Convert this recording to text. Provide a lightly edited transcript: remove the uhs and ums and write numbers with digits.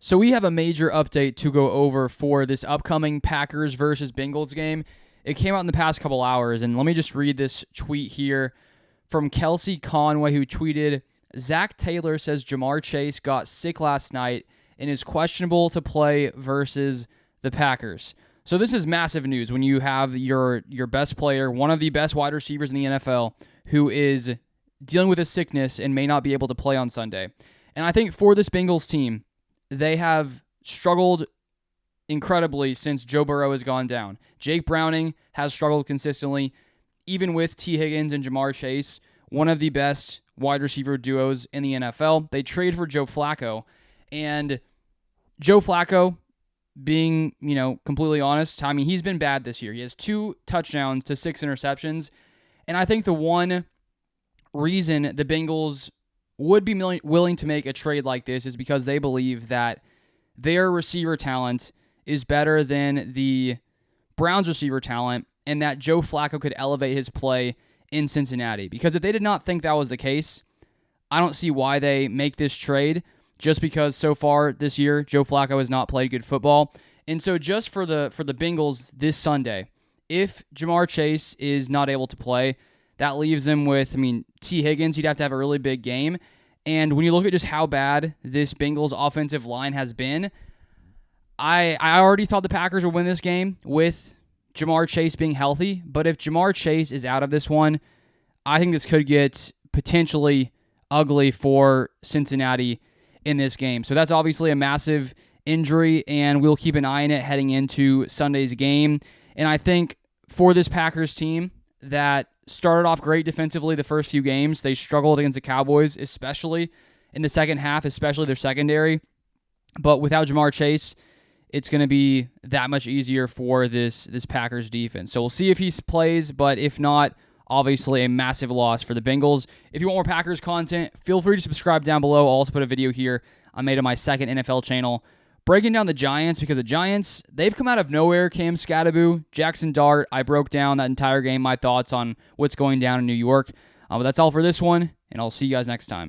So we have a major update to go over for this upcoming Packers versus Bengals game. It came out in the past couple hours, and let me just read this tweet here from Kelsey Conway, who tweeted, Zach Taylor says Jamar Chase got sick last night and is questionable to play versus the Packers. So this is massive news when you have your best player, one of the best wide receivers in the NFL, who is dealing with a sickness and may not be able to play on Sunday. And I think for this Bengals team, they have struggled incredibly since Joe Burrow has gone down. Jake Browning has struggled consistently, even with T. Higgins and Jamar Chase, one of the best wide receiver duos in the NFL. They trade for Joe Flacco, and Joe Flacco, being, completely honest, I mean, he's been bad this year. He has 2 touchdowns to 6 interceptions, and I think the one reason the Bengals would be willing to make a trade like this is because they believe that their receiver talent is better than the Browns receiver talent and that Joe Flacco could elevate his play in Cincinnati. Because if they did not think that was the case, I don't see why they make this trade, just because so far this year, Joe Flacco has not played good football. And so just for the Bengals this Sunday, if Jamar Chase is not able to play, that leaves them with, T. Higgins, he'd have to have a really big game. And when you look at just how bad this Bengals offensive line has been, I already thought the Packers would win this game with Jamar Chase being healthy. But if Jamar Chase is out of this one, I think this could get potentially ugly for Cincinnati in this game. So that's obviously a massive injury, and we'll keep an eye on it heading into Sunday's game. And I think for this Packers team that started off great defensively the first few games, they struggled against the Cowboys, especially in the second half, especially their secondary. But without Jamar Chase, it's going to be that much easier for this Packers defense. So we'll see if he plays, but if not, obviously a massive loss for the Bengals. If you want more Packers content, feel free to subscribe down below. I'll also put a video here I made on my second NFL channel breaking down the Giants, because the Giants, they've come out of nowhere. Cam Scatterbo, Jackson Dart, I broke down that entire game, my thoughts on what's going down in New York. But that's all for this one, and I'll see you guys next time.